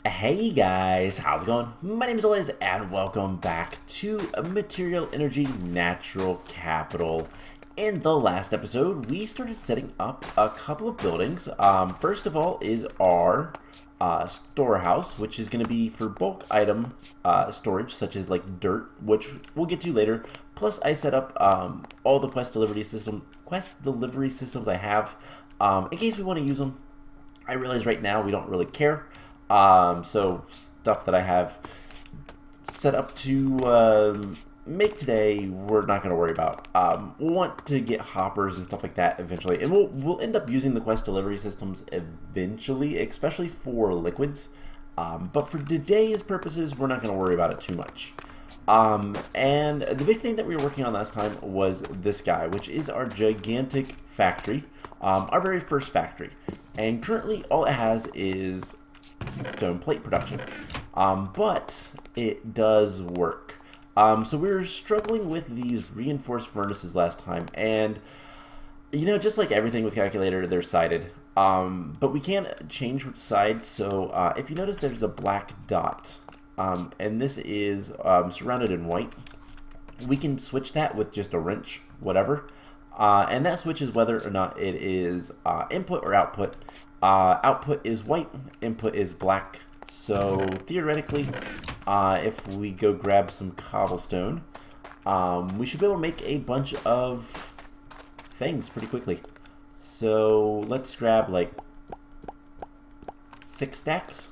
Hey guys, how's it going? My name is Elias and welcome back to Material Energy Natural Capital. In the last episode, we started setting up a couple of buildings. First of all is our storehouse, which is going to be for bulk item storage, such as like dirt, which we'll get to later. Plus, I set up all the quest delivery systems I have in case we want to use them. I realize right now we don't really care. So stuff that I have set up to make today, we're not going to worry about. We'll want to get hoppers and stuff like that eventually, and we'll end up using the quest delivery systems eventually, especially for liquids. But for today's purposes, we're not going to worry about it too much. And the big thing that we were working on last time was this guy, which is our gigantic factory, our very first factory. And currently all it has is stone plate production, but it does work. So we were struggling with these reinforced furnaces last time, and you know, just like everything with calculator, they're sided, but we can't change which side. So if you notice, there's a black dot, and this is surrounded in white. We can switch that with just a wrench, whatever, and that switches whether or not it is input or output. Output is white, input is black. So theoretically, if we go grab some cobblestone, we should be able to make a bunch of things pretty quickly. So let's grab like 6 stacks.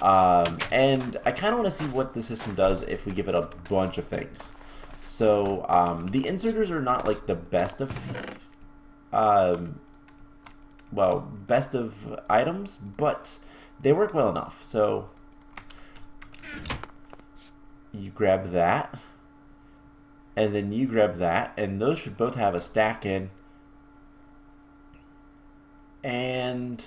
And I kind of want to see what the system does if we give it a bunch of things. So the inserters are not like the best of best of items, but they work well enough. So you grab that, and then you grab that, and those should both have a stack in. And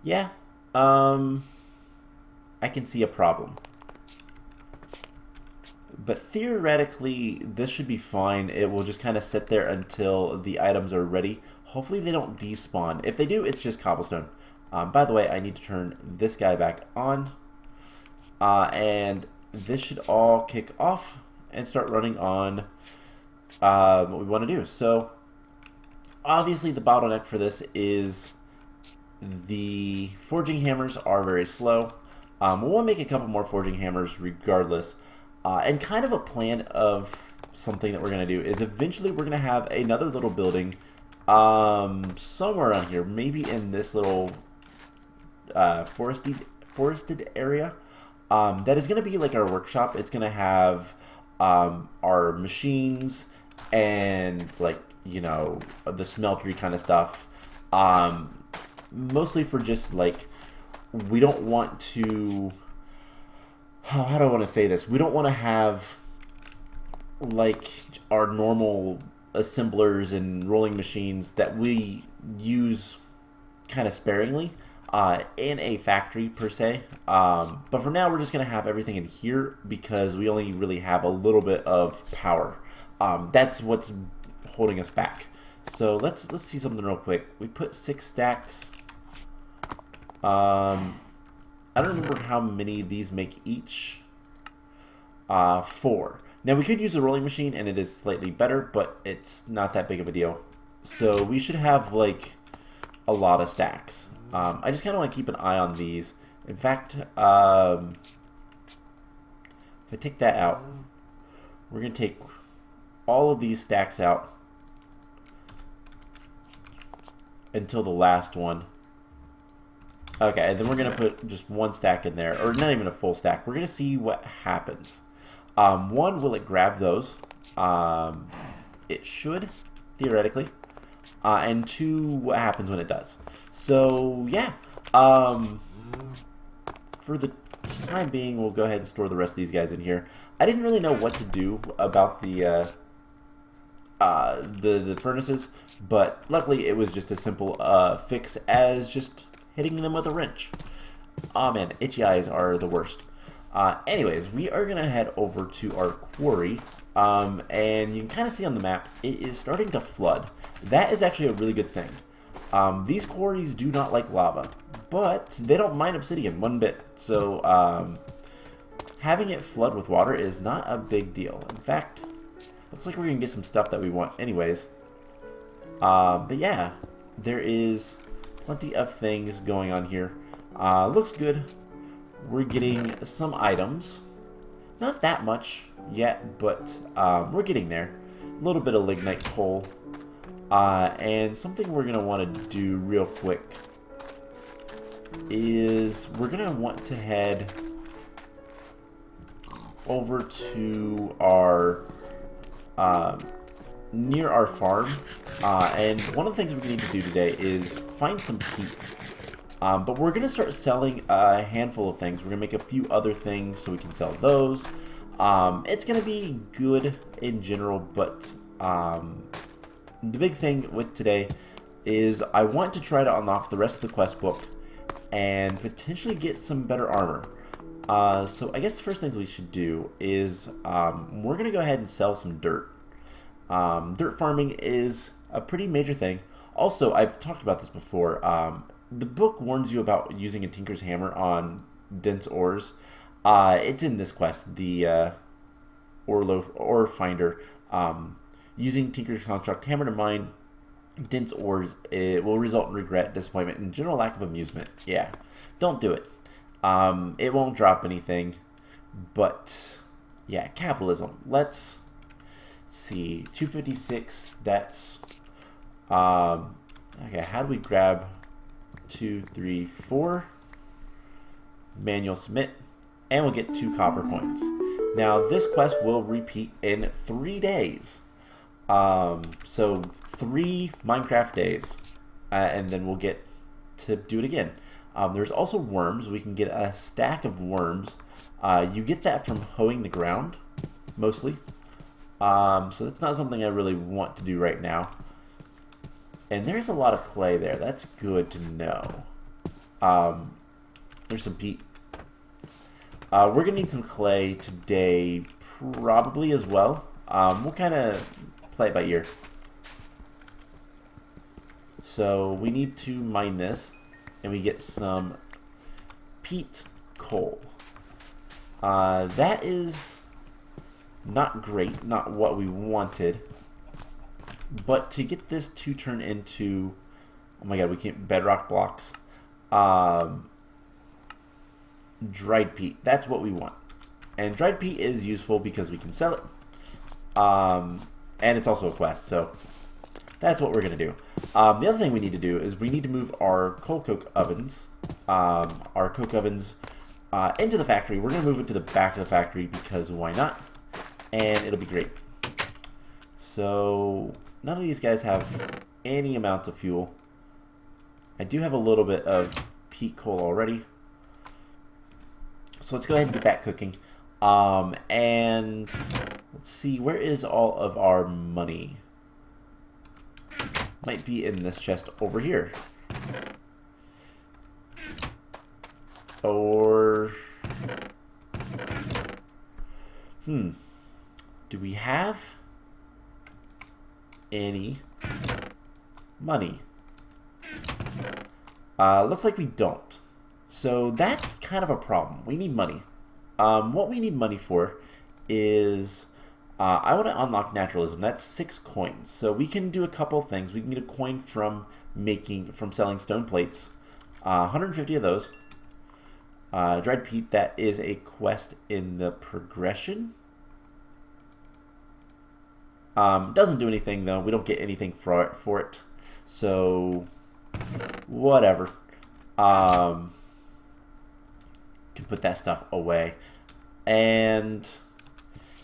yeah, I can see a problem. But theoretically, this should be fine. It will just kind of sit there until the items are ready. Hopefully they don't despawn. If they do, it's just cobblestone. By the way, I need to turn this guy back on. And this should all kick off and start running on what we want to do. So, obviously the bottleneck for this is the forging hammers are very slow. We'll make a couple more forging hammers regardless. And kind of a plan of something that we're going to do is eventually we're going to have another little building somewhere around here, maybe in this little forested area, that is going to be like our workshop. It's going to have our machines and, like, you know, the smeltery kind of stuff, mostly for just like, we don't want to, how do I want to say this? We don't want to have like our normal assemblers and rolling machines that we use kind of sparingly in a factory per se. But for now, we're just going to have everything in here because we only really have a little bit of power. That's what's holding us back. So let's see something real quick. We put 6 stacks. I don't remember how many these make each. 4. Now we could use a rolling machine and it is slightly better, but it's not that big of a deal. So we should have like a lot of stacks. I just kind of want to keep an eye on these. In fact, if I take that out, we're going to take all of these stacks out until the last one. Okay, and then we're going to put just 1 stack in there, or not even a full stack. We're going to see what happens. 1, will it grab those? It should, theoretically. And 2, what happens when it does? So, yeah. For the time being, we'll go ahead and store the rest of these guys in here. I didn't really know what to do about the furnaces, but luckily it was just a simple fix as just hitting them with a wrench. Oh man, itchy eyes are the worst. Anyways, we are going to head over to our quarry, and you can kind of see on the map, it is starting to flood. That is actually a really good thing. These quarries do not like lava, but they don't mine obsidian one bit. So having it flood with water is not a big deal. In fact, looks like we're going to get some stuff that we want anyways. But yeah, there is plenty of things going on here. Looks good. We're getting some items. Not that much yet, but we're getting there. A little bit of lignite coal. And something we're going to want to do real quick is we're going to want to head over to our near our farm, and one of the things we need to do today is find some peat. But we're going to start selling a handful of things. We're going to make a few other things so we can sell those. It's going to be good in general, but the big thing with today is I want to try to unlock the rest of the quest book and potentially get some better armor. So I guess the first things we should do is we're going to go ahead and sell some dirt. Dirt farming is a pretty major thing. Also, I've talked about this before. The book warns you about using a tinker's hammer on dense ores. It's in this quest, the ore finder. Using tinker's construct hammer to mine dense ores, it will result in regret, disappointment, and general lack of amusement. Yeah, don't do it. It won't drop anything, but yeah, capitalism. Let's see, 256. That's okay. How do we grab 2, 3, 4? Manual submit, and we'll get 2 copper coins. Now this quest will repeat in 3 days. So 3 Minecraft days, and then we'll get to do it again. There's also worms. We can get a stack of worms. You get that from hoeing the ground, mostly. So that's not something I really want to do right now. And there's a lot of clay there. That's good to know. There's some peat. We're going to need some clay today, probably as well. We'll kind of play it by ear. So we need to mine this, and we get some peat coal. That is not great, not what we wanted. But to get this to turn into, oh my god, we can't, bedrock blocks. Dried peat, that's what we want. And dried peat is useful because we can sell it. And it's also a quest, so that's what we're going to do. The other thing we need to do is we need to move our coal coke ovens, into the factory. We're going to move it to the back of the factory because why not? And it'll be great. So none of these guys have any amount of fuel. I do have a little bit of peat coal already. So let's go ahead and get that cooking. And let's see, where is all of our money? Might be in this chest over here. Or do we have any money? Looks like we don't. So that's kind of a problem. We need money. What we need money for is I want to unlock naturalism. That's 6 coins. So we can do a couple of things. We can get a coin from selling stone plates. 150 of those. Dried peat, that is a quest in the progression. Doesn't do anything though. We don't get anything for it. So whatever. Can put that stuff away. And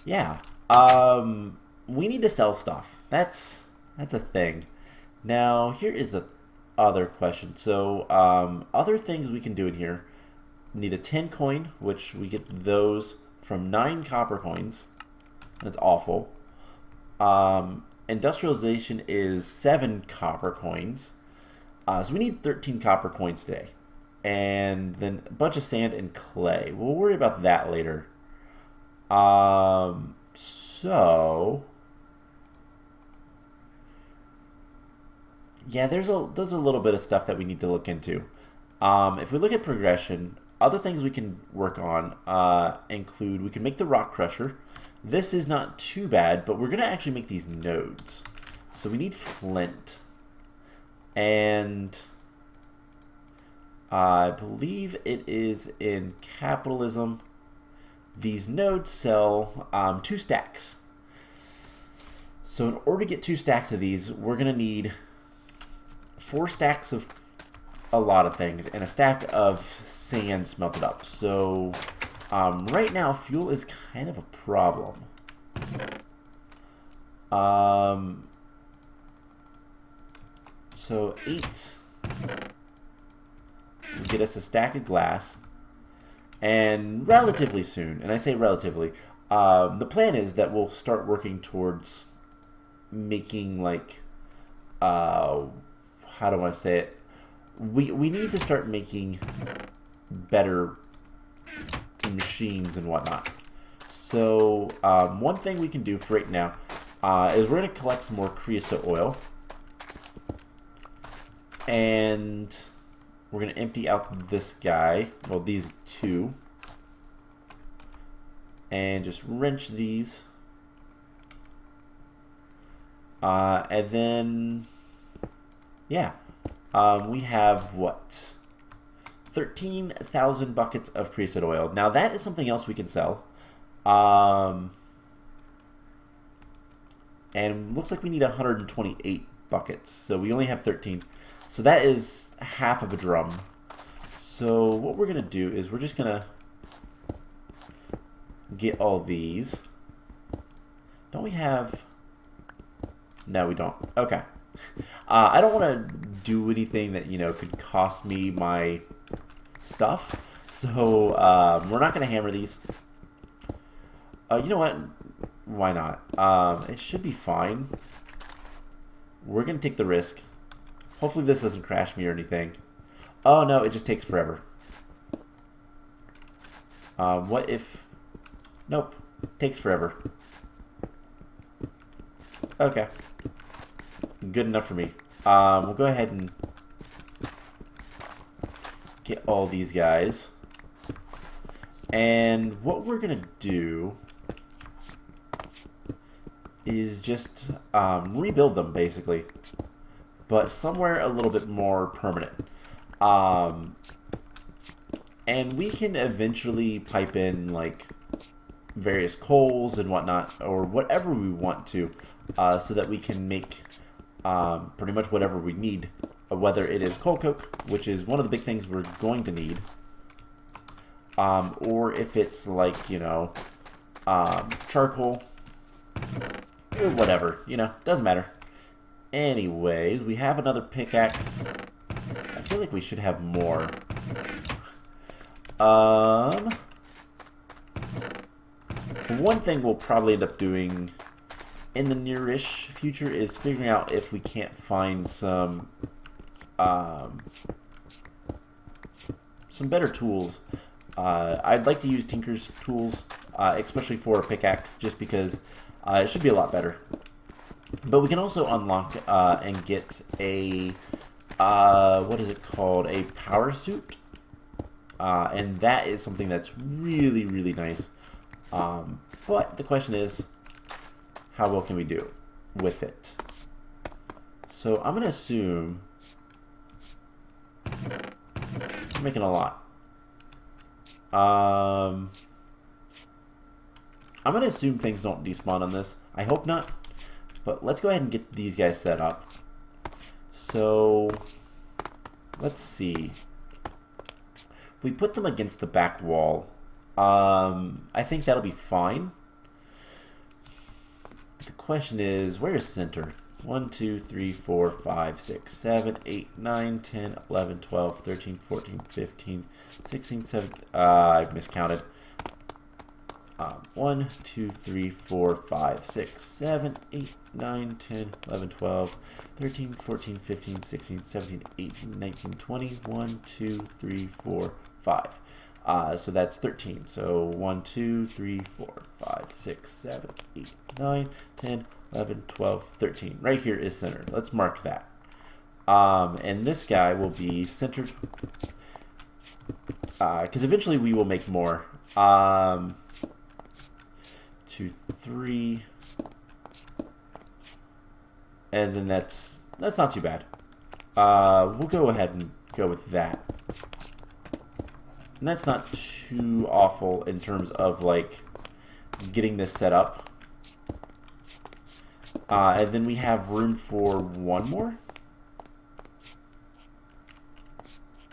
yeah, we need to sell stuff. That's a thing. Now here is the other question. So other things we can do in here. Need a 10 coin, which we get those from 9 copper coins. That's awful. Industrialization is 7 copper coins. So we need 13 copper coins today. And then a bunch of sand and clay. We'll worry about that later. So yeah, there's a little bit of stuff that we need to look into. If we look at progression, other things we can work on include, we can make the rock crusher. This is not too bad, but we're going to actually make these nodes. So we need flint. And I believe it is in capitalism. These nodes sell 2 stacks. So in order to get 2 stacks of these, we're going to need 4 stacks of a lot of things and a stack of sand smelted up. So right now fuel is kind of a problem. So 8 will get us a stack of glass, and relatively soon, and I say relatively, the plan is that we'll start working towards making, like, how do I say it? We need to start making better machines and whatnot. So one thing we can do for right now is we're going to collect some more creosote oil, and we're going to empty out this guy, well, these 2, and just wrench these, and then yeah, we have what, 13,000 buckets of creosote oil. Now that is something else we can sell. And looks like we need 128 buckets, so we only have 13. So that is half of a drum. So what we're gonna do is we're just gonna get all these. Don't we have? No, we don't. Okay. I don't want to do anything that, you know, could cost me my stuff. So we're not gonna hammer these. You know what? Why not? It should be fine. We're gonna take the risk. Hopefully this doesn't crash me or anything. Oh no, it just takes forever. What if... Nope. Takes forever. Okay. Good enough for me. We'll go ahead and get all these guys. And what we're gonna do is just rebuild them, basically, but somewhere a little bit more permanent. And we can eventually pipe in, like, various coals and whatnot, or whatever we want to, so that we can make pretty much whatever we need, whether it is coal coke, which is one of the big things we're going to need, or if it's like, you know, charcoal, or whatever, you know, doesn't matter. Anyways, we have another pickaxe. I feel like we should have more. One thing we'll probably end up doing in the near-ish future is figuring out if we can't find some better tools. I'd like to use Tinker's tools, especially for a pickaxe, just because it should be a lot better. But we can also unlock and get a, what is it called? A power suit. And that is something that's really, really nice. But the question is, how well can we do with it? So I'm going to assume we're making a lot. I'm going to assume things don't despawn on this. I hope not. But let's go ahead and get these guys set up. So let's see. If we put them against the back wall, I think that'll be fine. The question is, where is center? 1, 2, 3, 4, 5, 6, 7, 8, 9, 10, 11, 12, 13, 14, 15, 16, 17. I miscounted. 1, 2, 3, 4, 5, 6, 7, 8, 9, 10, 11, 12, 13, 14, 15, 16, 17, 18, 19, 20. 1, 2, 3, 4, 5. So that's 13. So 1, 2, 3, 4, 5, 6, 7, 8, 9, 10, 11, 12, 13. Right here is centered. Let's mark that. And this guy will be centered Because eventually we will make more. 2, 3. And then that's not too bad. We'll go ahead and go with that. And that's not too awful in terms of, like, getting this set up. And then we have room for one more.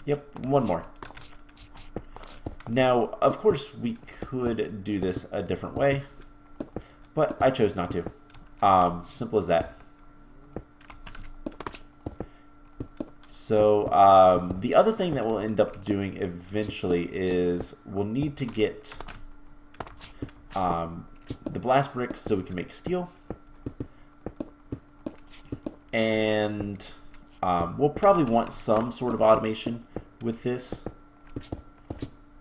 Yep, one more. Now, of course, we could do this a different way, but I chose not to. Simple as that. So, the other thing that we'll end up doing eventually is we'll need to get the blast bricks so we can make steel. And we'll probably want some sort of automation with this.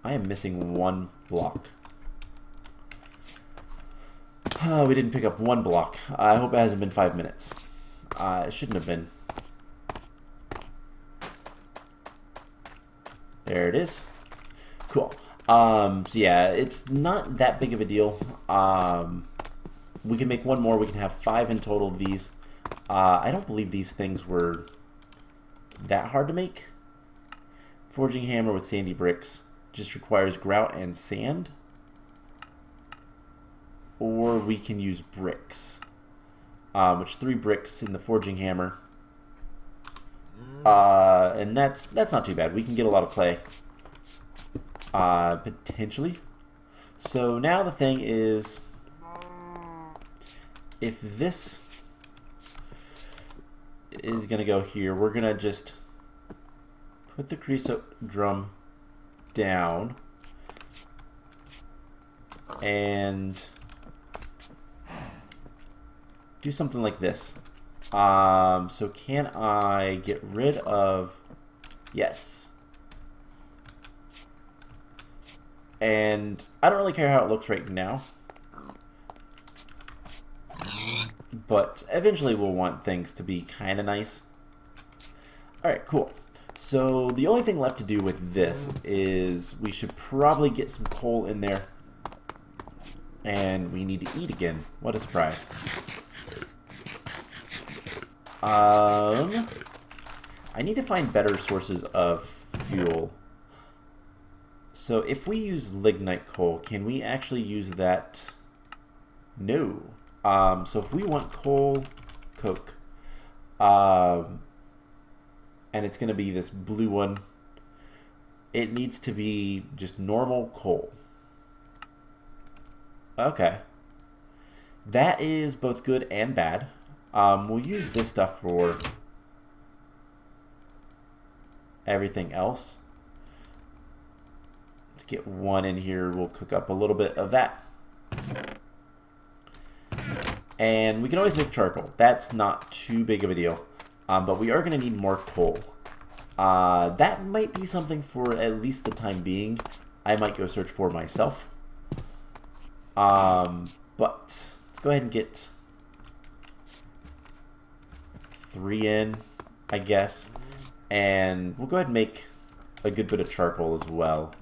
I am missing one block. We didn't pick up one block. I hope it hasn't been 5 minutes. It shouldn't have been. There it is. Cool. So yeah, it's not that big of a deal. We can make one more. We can have 5 in total of these. I don't believe these things were that hard to make. Forging hammer with sandy bricks just requires grout and sand. Or we can use bricks, which 3 bricks in the forging hammer. And that's not too bad. We can get a lot of clay, potentially. So now the thing is, if this is gonna go here, we're gonna just put the creosote drum down and do something like this. So can I get rid of... Yes. And I don't really care how it looks right now, but eventually we'll want things to be kind of nice. Alright, cool. So the only thing left to do with this is we should probably get some coal in there. And we need to eat again. What a surprise. I need to find better sources of fuel. So if we use lignite coal, can we actually use that? No. So if we want coal, coke, and it's going to be this blue one, it needs to be just normal coal. Okay. That is both good and bad. We'll use this stuff for everything else. Let's get one in here. We'll cook up a little bit of that. And we can always make charcoal. That's not too big of a deal. But we are going to need more coal. That might be something for at least the time being. I might go search for myself. But let's go ahead and get 3 in, I guess. And we'll go ahead and make a good bit of charcoal as well.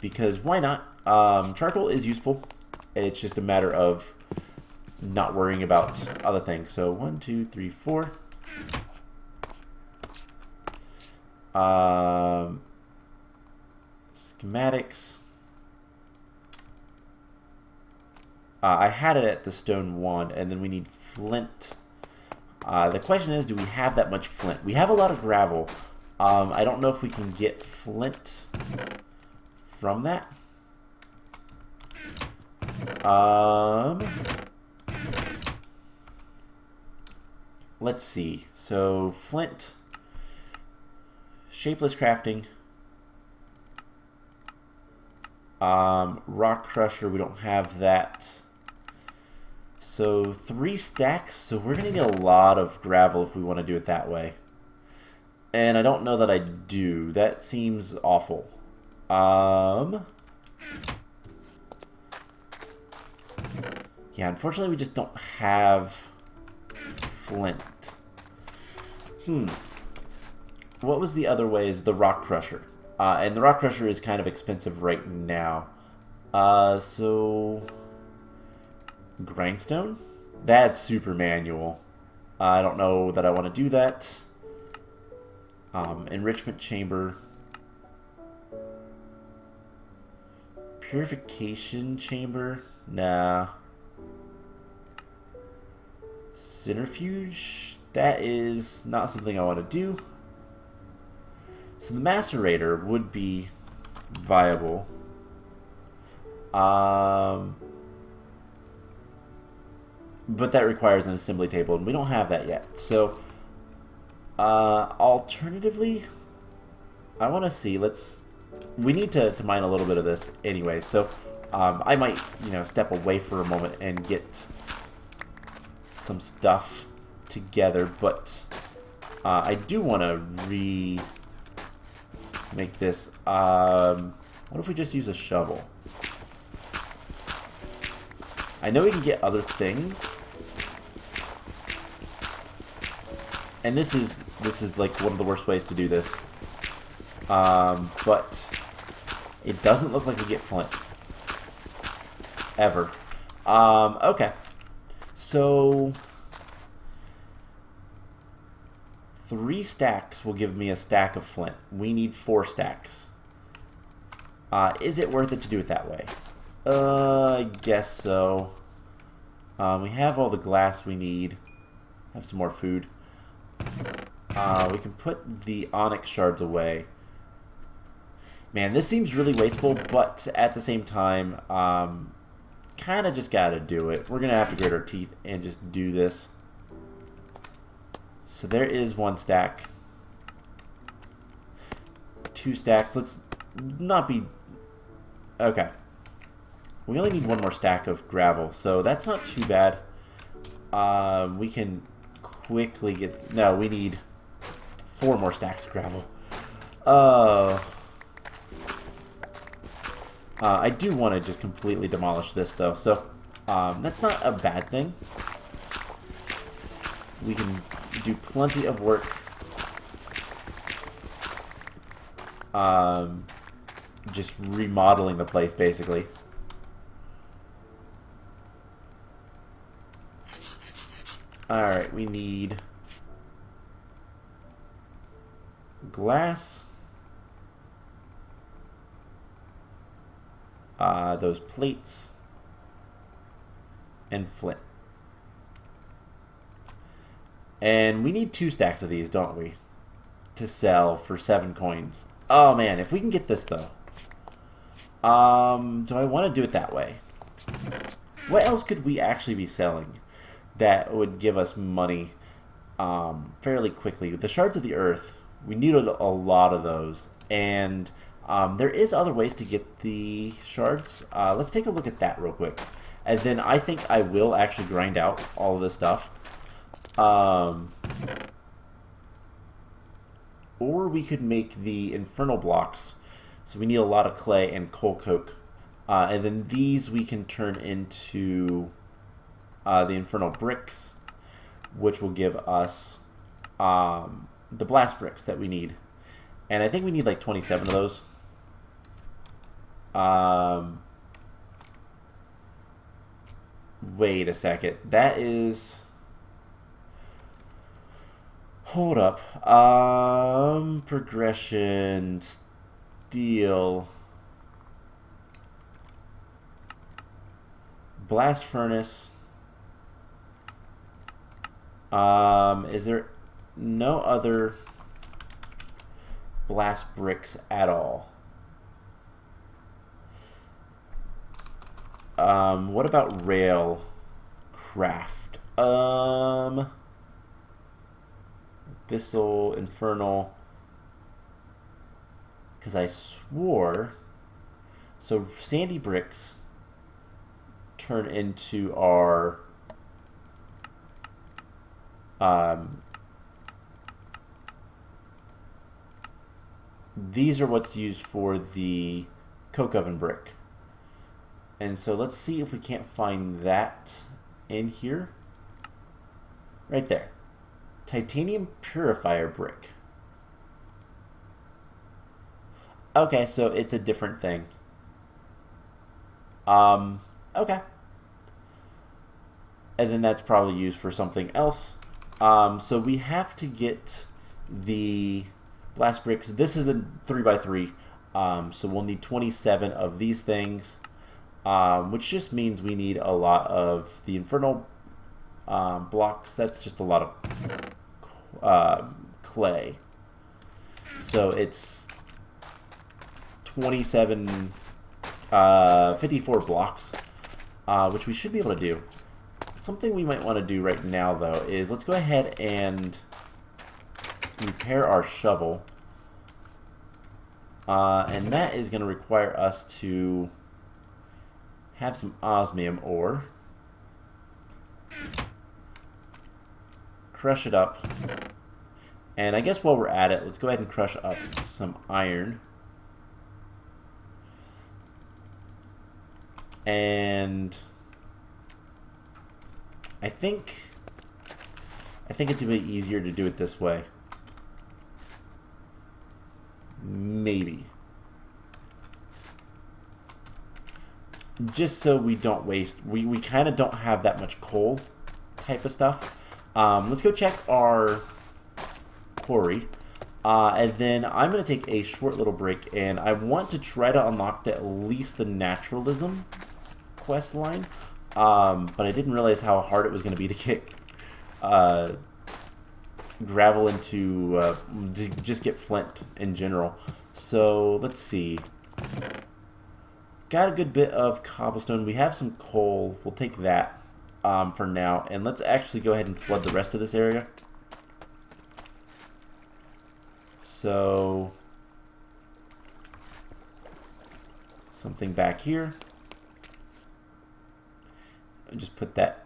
Because why not? Charcoal is useful. It's just a matter of not worrying about other things. So 1, 2, 3, 4. Schematics. I had it at the stone wand, and then we need flint. The question is, do we have that much flint? We have a lot of gravel. I don't know if we can get flint from that. Let's see. So flint, shapeless crafting, rock crusher. We don't have that. So 3 stacks. So we're gonna need a lot of gravel if we want to do it that way. And I don't know that I do. That seems awful. Yeah, unfortunately we just don't have flint. What was the other way? Is the rock crusher. And the rock crusher is kind of expensive right now. So grindstone? That's super manual. I don't know that I want to do that. Enrichment chamber. Purification chamber? Nah. Centrifuge? That is not something I want to do. So the macerator would be viable. But that requires an assembly table, and we don't have that yet. So, alternatively, I want to see. We need to mine a little bit of this anyway. So, I might, step away for a moment and get some stuff together. But I do want to make this. What if we just use a shovel? I know we can get other things, and this is like one of the worst ways to do this. But it doesn't look like we get flint ever. Okay, so 3 stacks will give me a stack of flint. We need 4 stacks. Is it worth it to do it that way? I guess so. We have all the glass we need. Have some more food. We can put the onyx shards away. Man, this seems really wasteful, but at the same time, kind of just gotta do it. We're gonna have to grit our teeth and just do this. So there is 1 stack. 2 stacks. Let's not be... Okay. We only need 1 more stack of gravel, so that's not too bad. We can quickly get... No, we need 4 more stacks of gravel. I do want to just completely demolish this, though, so that's not a bad thing. We can do plenty of work. Just remodeling the place, basically. Alright, we need glass, those plates, and flint. And we need 2 stacks of these, don't we? To sell for 7 coins. Oh man, if we can get this though. Do I want to do it that way? What else could we actually be selling that would give us money fairly quickly? The shards of the earth, we needed a lot of those, and there is other ways to get the shards. Let's take a look at that real quick, and then I think I will actually grind out all of this stuff. Or we could make the infernal blocks. So we need a lot of clay and coal coke, and then these we can turn into the infernal bricks, which will give us the blast bricks that we need. And I think we need like 27 of those. Wait a second. That is... Hold up. Progression... Steel... Blast furnace... is there no other blast bricks at all? What about rail craft? Abyssal, infernal. Because I swore. So sandy bricks turn into our these are what's used for the coke oven brick. And so let's see if we can't find that in here. Right there. Titanium purifier brick. Okay, so it's a different thing. Okay. And then that's probably used for something else. So we have to get the blast bricks. This is a 3x3, so we'll need 27 of these things, which just means we need a lot of the infernal blocks. That's just a lot of clay. So it's 27, 54 blocks, which we should be able to do. Something we might want to do right now, though, is let's go ahead and repair our shovel. And that is going to require us to have some osmium ore. Crush it up. And I guess while we're at it, let's go ahead and crush up some iron. And I think it's a bit easier to do it this way. Maybe. Just so we don't waste. We kind of don't have that much coal type of stuff. Let's go check our quarry. And then I'm going to take a short little break, and I want to try to unlock at least the naturalism quest line. But I didn't realize how hard it was going to be to get gravel into, to just get flint in general. So let's see. Got a good bit of cobblestone. We have some coal. We'll take that for now. And let's actually go ahead and flood the rest of this area. So something back here. Just put that.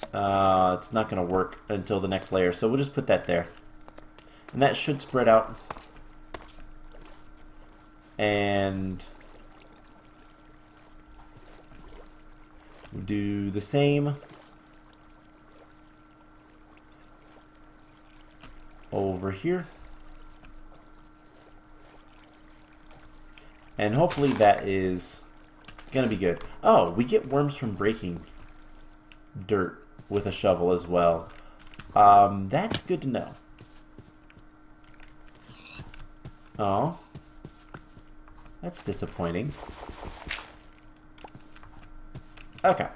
It's not going to work until the next layer, so we'll just put that there. And that should spread out. And we'll do the same over here. And hopefully that is going to be good. Oh, we get worms from breaking dirt with a shovel as well. That's good to know. Oh. That's disappointing. Okay.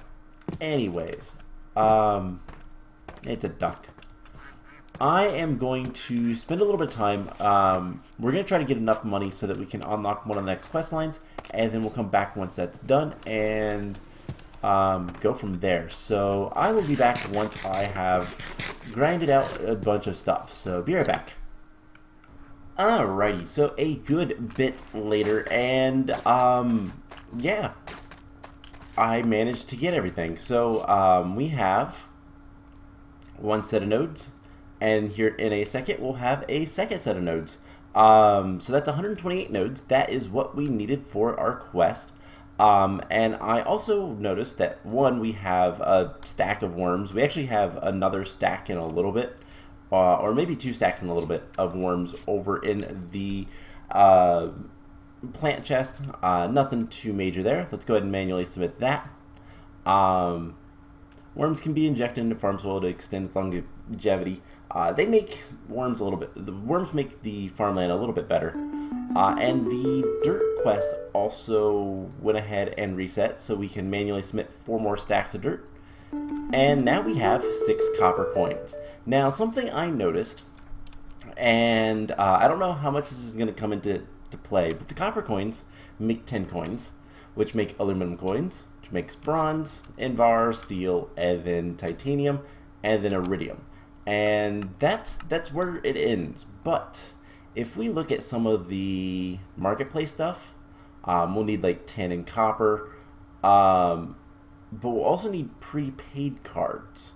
Anyways. It's a duck. I am going to spend a little bit of time. We're going to try to get enough money so that we can unlock one of the next quest lines, and then we'll come back once that's done and go from there. So I will be back once I have grinded out a bunch of stuff. So be right back. Alrighty, so a good bit later, and yeah, I managed to get everything. So we have one set of nodes. And here in a second, we'll have a second set of nodes. So that's 128 nodes. That is what we needed for our quest. And I also noticed that, one, we have a stack of worms. We actually have another stack in a little bit, or maybe two stacks in a little bit of worms over in the plant chest. Nothing too major there. Let's go ahead and manually submit that. Worms can be injected into farm soil to extend its longevity. They make worms a little bit. The worms make the farmland a little bit better. And the dirt quest also went ahead and reset, so we can manually submit 4 more stacks of dirt. And now we have 6 copper coins. Now, something I noticed, and I don't know how much this is going to come into play, but the copper coins make 10 coins, which make aluminum coins, which makes bronze, invar, steel, and then titanium, and then iridium. And that's where it ends. But if we look at some of the marketplace stuff, we'll need like 10 in copper, but we'll also need prepaid cards.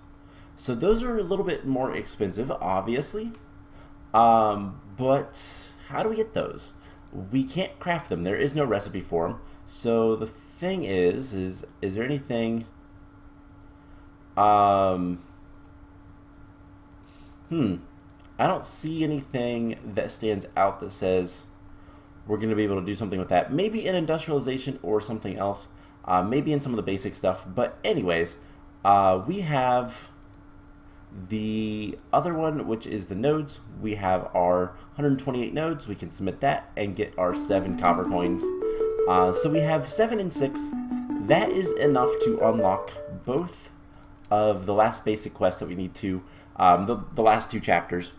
So those are a little bit more expensive, obviously. But how do we get those? We can't craft them. There is no recipe for them. So the thing is there anything? I don't see anything that stands out that says we're going to be able to do something with that. Maybe in industrialization or something else. Maybe in some of the basic stuff. But anyways, we have the other one, which is the nodes. We have our 128 nodes. We can submit that and get our 7 copper coins. So we have 7 and 6. That is enough to unlock both of the last basic quests that we need to, the last 2 chapters.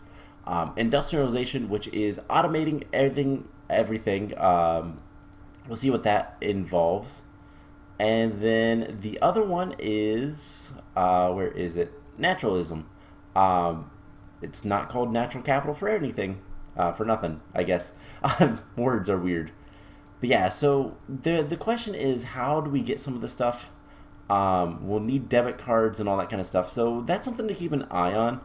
Industrialization, which is automating everything. We'll see what that involves. And then the other one is, where is it? Naturalism. It's not called natural capital for anything, for nothing, I guess. Words are weird. But yeah, so the question is, how do we get some of the stuff? We'll need debit cards and all that kind of stuff. So that's something to keep an eye on.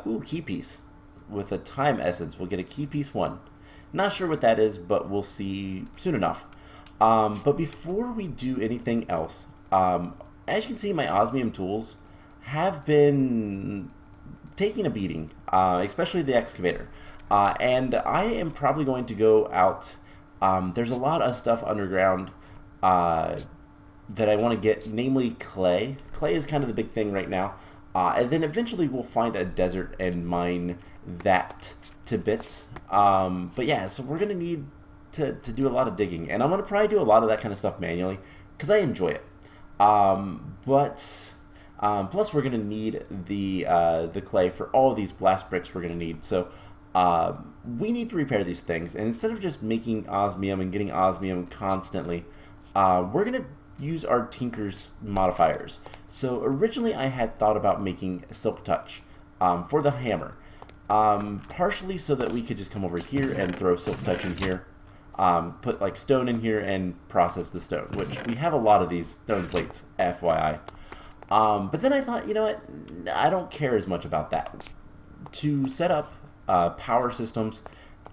Ooh, key piece. With a time essence, we'll get a key piece 1. Not sure what that is, but we'll see soon enough. But before we do anything else, as you can see, my osmium tools have been taking a beating, especially the excavator. And I am probably going to go out. There's a lot of stuff underground that I want to get, namely clay. Clay is kind of the big thing right now. And then eventually we'll find a desert and mine that to bits. But yeah, so we're going to need to do a lot of digging. And I'm going to probably do a lot of that kind of stuff manually because I enjoy it. Plus we're going to need the clay for all of these blast bricks we're going to need. So we need to repair these things. And instead of just making osmium and getting osmium constantly, we're going to use our Tinker's modifiers. So originally I had thought about making Silk Touch for the hammer. Partially so that we could just come over here and throw Silk Touch in here. Put like stone in here and process the stone, which we have a lot of these stone plates, FYI. But then I thought, you know what, I don't care as much about that. To set up power systems,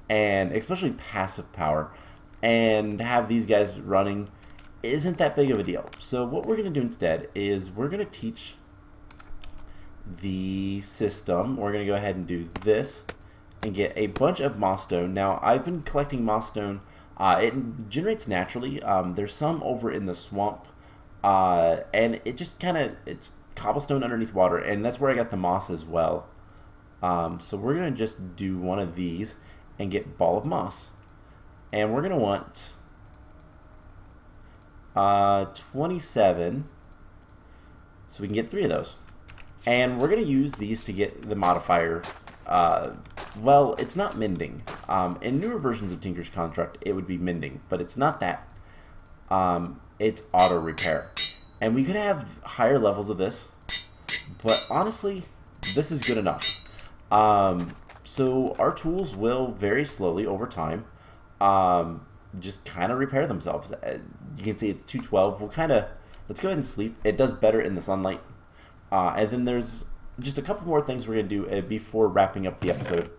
and especially passive power, and have these guys running isn't that big of a deal. So what we're going to do instead is we're going to teach the system. We're going to go ahead and do this and get a bunch of moss stone. Now, I've been collecting moss stone. It generates naturally. There's some over in the swamp, and it just kind of, it's cobblestone underneath water, and that's where I got the moss as well. So we're going to just do one of these and get ball of moss. And we're going to want 27, so we can get 3 of those. And we're going to use these to get the modifier. Well, it's not mending. In newer versions of Tinker's Construct, it would be mending, but it's not that. It's auto repair. And we could have higher levels of this, but honestly, this is good enough. So our tools will very slowly over time just kind of repair themselves. You can see it's 212. We'll kind of, let's go ahead and sleep. It does better in the sunlight. And then there's just a couple more things we're going to do before wrapping up the episode.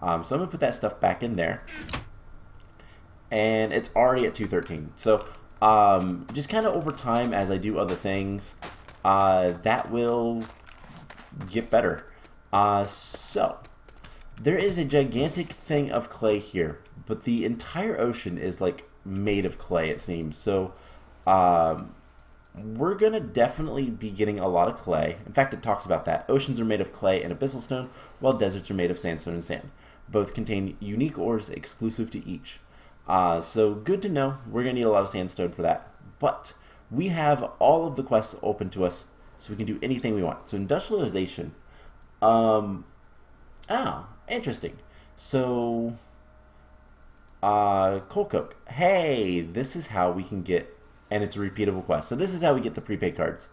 So I'm going to put that stuff back in there. And it's already at 213. So just kind of over time as I do other things, that will get better. So there is a gigantic thing of clay here, but the entire ocean is like made of clay, it seems. So we're gonna definitely be getting a lot of clay. In fact, it talks about that. Oceans are made of clay and abyssal stone, while deserts are made of sandstone and sand. Both contain unique ores exclusive to each. So good to know. We're gonna need a lot of sandstone for that. But we have all of the quests open to us, so we can do anything we want. So industrialization. Oh, interesting. So, coal coke. Hey, this is how we can get, and it's a repeatable quest. So this is how we get the prepaid cards.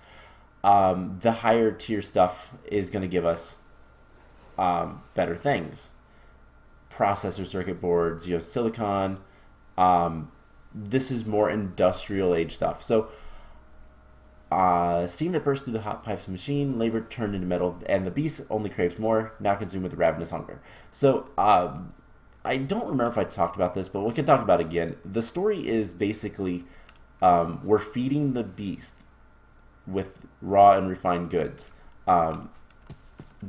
The higher tier stuff is going to give us better things. Processor circuit boards, silicon. This is more industrial age stuff. So, steam that bursts through the hot pipes machine, labor turned into metal, and the beast only craves more, now consumed with ravenous hunger. So, I don't remember if I talked about this, but we can talk about it again. The story is basically, we're feeding the beast with raw and refined goods.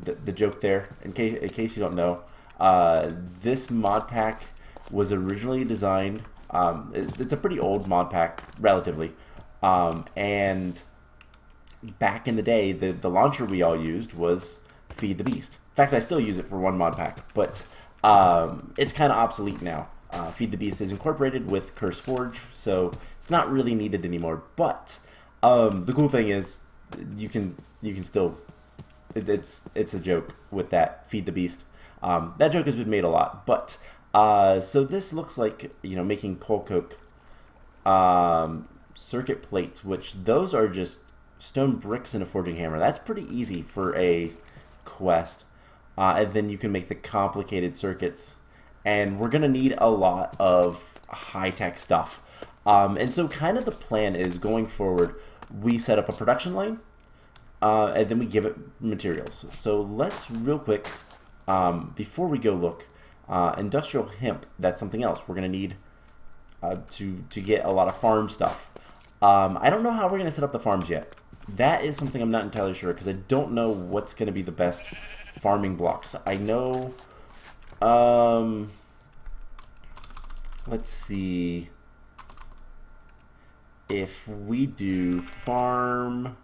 the joke there, in case you don't know, this mod pack was originally designed. It's a pretty old mod pack, relatively, and back in the day, the launcher we all used was Feed the Beast. In fact, I still use it for one mod pack, but it's kind of obsolete now. Feed the Beast is incorporated with Curse Forge, so it's not really needed anymore. But the cool thing is, you can still, it's a joke with that Feed the Beast. That joke has been made a lot, but so this looks like, making coal coke circuit plates, which those are just stone bricks and a forging hammer. That's pretty easy for a quest. And then you can make the complicated circuits. And we're going to need a lot of high-tech stuff. And so kind of the plan is, going forward, we set up a production line, and then we give it materials. So let's real quick, before we go look, industrial hemp, that's something else we're going to need to get a lot of farm stuff. I don't know how we're going to set up the farms yet. That is something I'm not entirely sure, because I don't know what's going to be the best farming blocks. I know, let's see, if we do farm,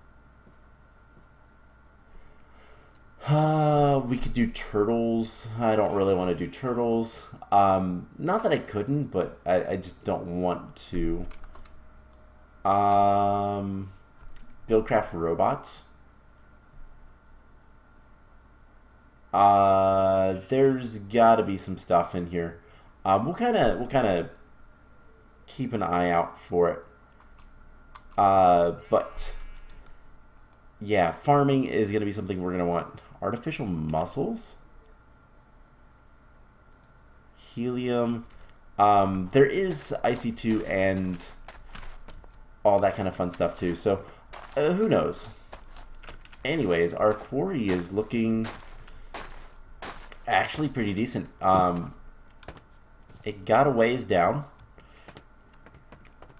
we could do turtles. I don't really want to do turtles. Not that I couldn't, but I just don't want to. Buildcraft robots. There's got to be some stuff in here. We'll kind of keep an eye out for it. But yeah, farming is going to be something we're going to want. Artificial muscles, helium. There is IC2 and all that kind of fun stuff too. So who knows? Anyways, our quarry is looking actually pretty decent. It got a ways down,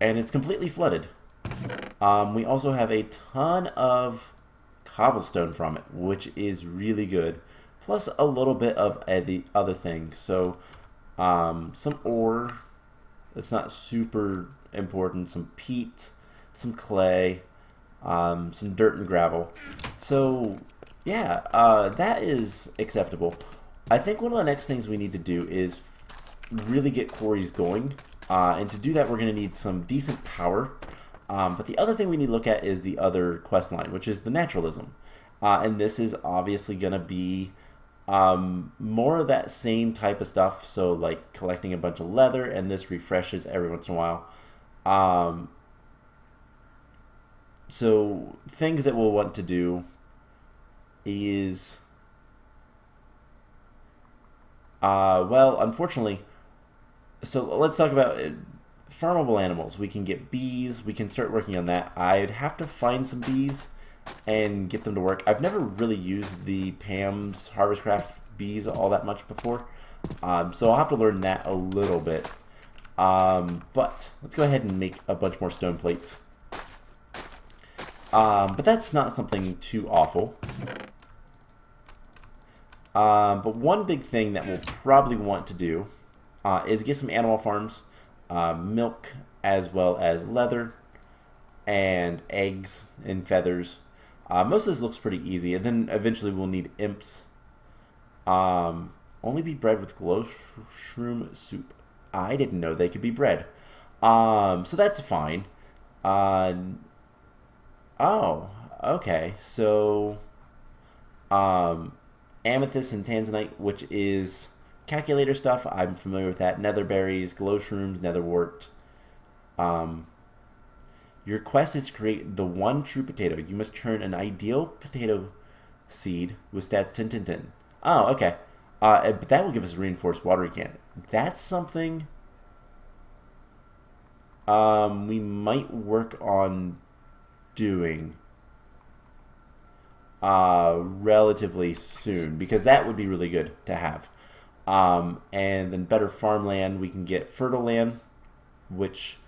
and it's completely flooded. We also have a ton of cobblestone from it, which is really good, plus a little bit of the other thing. So some ore that's not super important, some peat, some clay, some dirt and gravel. So yeah, that is acceptable. I think one of the next things we need to do is really get quarries going, and to do that we're going to need some decent power. But the other thing we need to look at is the other quest line, which is the naturalism. And this is obviously going to be more of that same type of stuff. So like collecting a bunch of leather, and this refreshes every once in a while. So things that we'll want to do is, well, unfortunately, so let's talk about farmable animals. We can get bees. We can start working on that. I'd have to find some bees and get them to work. I've never really used the Pam's Harvestcraft bees all that much before, so I'll have to learn that a little bit. But let's go ahead and make a bunch more stone plates. But that's not something too awful. But one big thing that we'll probably want to do is get some animal farms, milk, as well as leather and eggs and feathers. Most of this looks pretty easy, and then eventually we'll need imps. Only be bred with glow shroom soup. I didn't know they could be bred. So that's fine. Oh, okay. So, amethyst and tanzanite, which is calculator stuff. I'm familiar with that. Netherberries, glow shrooms, netherwort. Your quest is to create the one true potato. You must turn an ideal potato seed with stats 10, 10, 10. Oh, okay. But that will give us a reinforced watery can. That's something we might work on doing relatively soon, because that would be really good to have. And then better farmland, we can get fertile land, which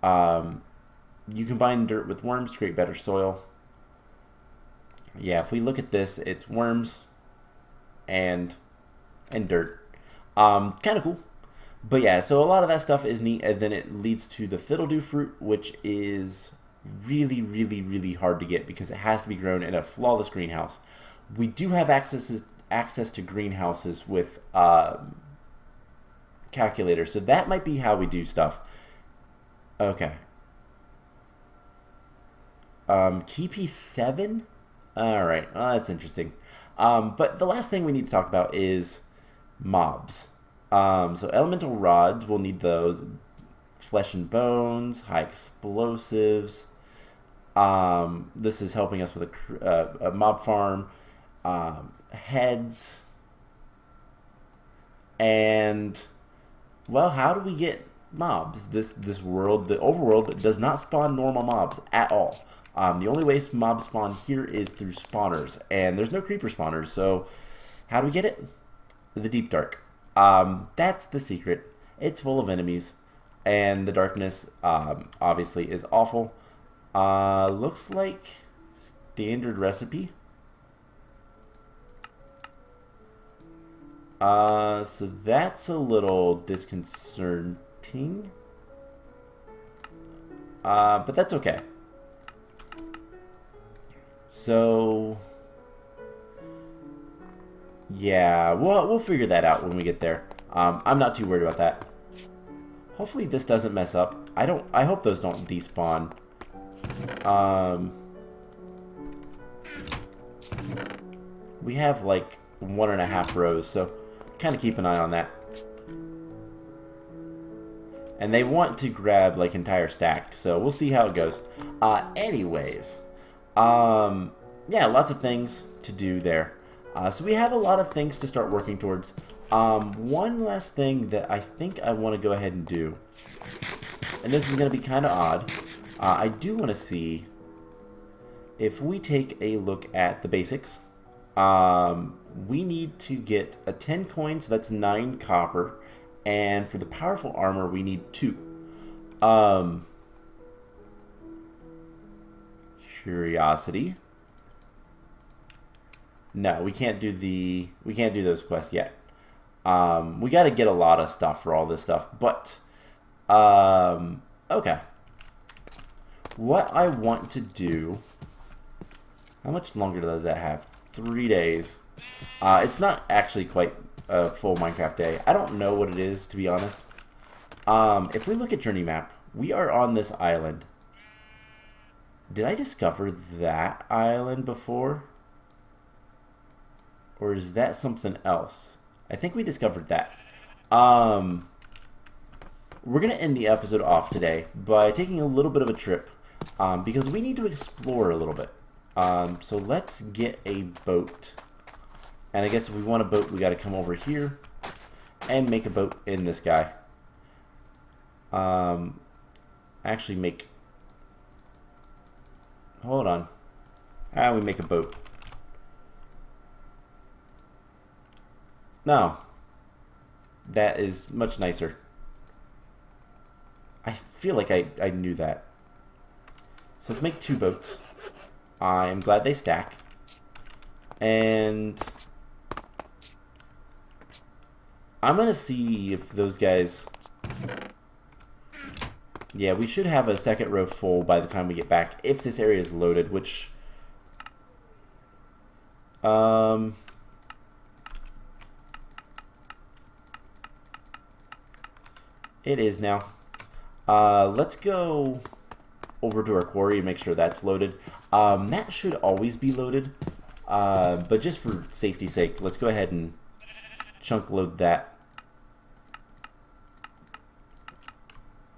you combine dirt with worms to create better soil. Yeah, if we look at this, it's worms, and dirt. Kind of cool. But yeah, so a lot of that stuff is neat, and then it leads to the fiddledew fruit, which is really, really, really hard to get because it has to be grown in a flawless greenhouse. We do have access to greenhouses with calculators, so that might be how we do stuff. Okay. Key piece 7? Alright, well, that's interesting. But the last thing we need to talk about is mobs. So elemental rods, we'll need those. Flesh and bones, high explosives. This is helping us with a mob farm. Heads. And, well, how do we get mobs? This world, the overworld, does not spawn normal mobs at all. The only way mobs spawn here is through spawners, and there's no creeper spawners, so how do we get it? The deep dark. That's the secret. It's full of enemies, and the darkness obviously is awful. Looks like standard recipe. So that's a little disconcerting. But that's okay. So yeah, we'll figure that out when we get there. I'm not too worried about that. Hopefully this doesn't mess up. I hope those don't despawn. We have like 1.5 rows, so kind of keep an eye on that. And they want to grab like entire stack, so we'll see how it goes. Anyways, yeah, lots of things to do there. So we have a lot of things to start working towards. One last thing that I think I want to go ahead and do, and this is going to be kind of odd. I do want to see if we take a look at the basics. We need to get a 10 coin, so that's 9 copper, and for the powerful armor we need 2. Curiosity. No, we can't do those quests yet. We got to get a lot of stuff for all this stuff, but okay. What I want to do, how much longer does that have? 3 days. It's not actually quite a full Minecraft day. I don't know what it is, to be honest. If we look at journey map, we are on this island. Did I discover that island before? Or is that something else? I think we discovered that. We're going to end the episode off today by taking a little bit of a trip. Because we need to explore a little bit. So let's get a boat. And I guess if we want a boat, we got to come over here and make a boat in this guy. Actually make... Hold on. We make a boat. No. That is much nicer. I feel like I knew that. So let's make 2 boats. I'm glad they stack. And I'm going to see if those guys... Yeah, we should have a second row full by the time we get back, if this area is loaded, which... It is now. Let's go over to our quarry and make sure that's loaded. That should always be loaded, but just for safety's sake, let's go ahead and chunk load that.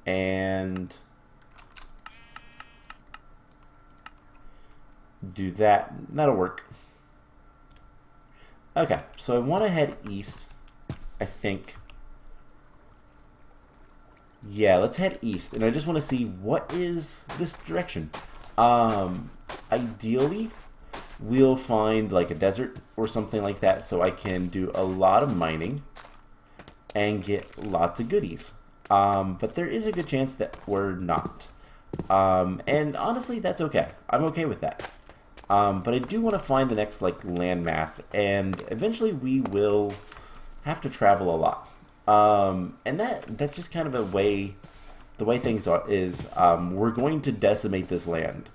And do that. That'll work. Okay, so I want to head east, I think. Yeah, let's head east, and I just want to see what is this direction. Ideally, we'll find like a desert or something like that, so I can do a lot of mining and get lots of goodies. But there is a good chance that we're not. And honestly, that's okay. I'm okay with that. But I do want to find the next like landmass, and eventually we will have to travel a lot. And that's just kind of the way things are is we're going to decimate this land.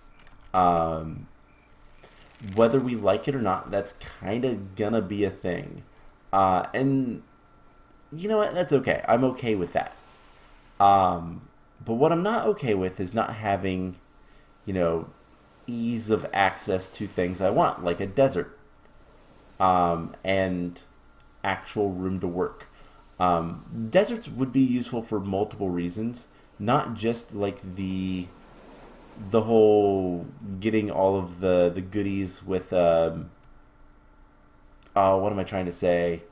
Whether we like it or not, that's kind of gonna be a thing. And you know what? That's okay. I'm okay with that. But what I'm not okay with is not having, you know, ease of access to things I want, like a desert, and actual room to work. Deserts would be useful for multiple reasons, not just like the whole getting all of the goodies with oh, what am I trying to say?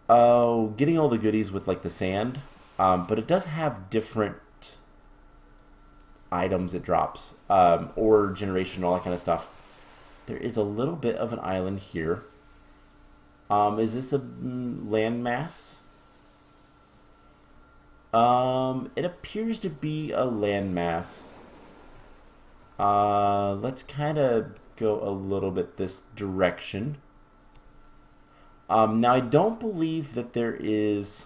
Oh, getting all the goodies with like the sand. But it does have different items it drops, ore generation, all that kind of stuff. There is a little bit of an island here. Is this a landmass? It appears to be a landmass. Let's kind of go a little bit this direction. Now, I don't believe that there is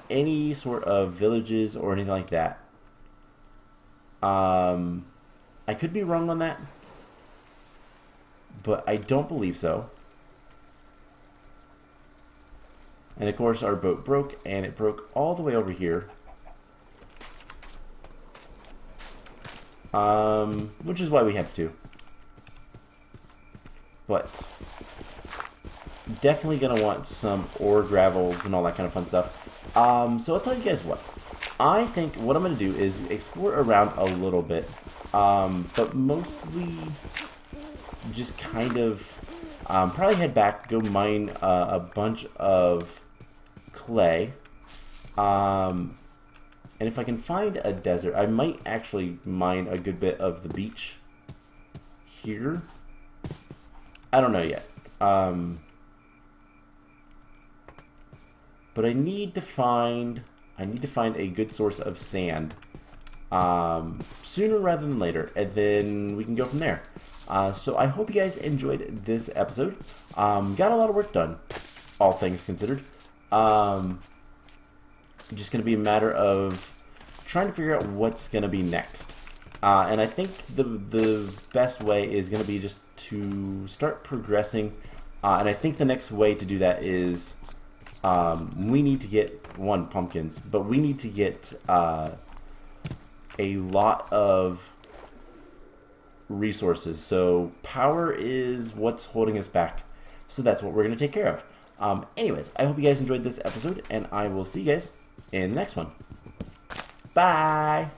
any sort of villages or anything like that. I could be wrong on that, but I don't believe so. And of course, our boat broke, and it broke all the way over here. Which is why we have two. But definitely gonna want some ore gravels and all that kind of fun stuff. So I'll tell you guys what. I think what I'm gonna do is explore around a little bit, but mostly just kind of probably head back, go mine a bunch of clay. And if I can find a desert, I might actually mine a good bit of the beach here. I don't know yet. But I need to find a good source of sand sooner rather than later, and then we can go from there. So I hope you guys enjoyed this episode. Got a lot of work done, all things considered. Just going to be a matter of trying to figure out what's going to be next. And I think the best way is going to be just to start progressing. And I think the next way to do that is we need to get, one, pumpkins, but we need to get a lot of resources. So power is what's holding us back. So that's what we're going to take care of. Anyways, I hope you guys enjoyed this episode, and I will see you guys in the next one. Bye!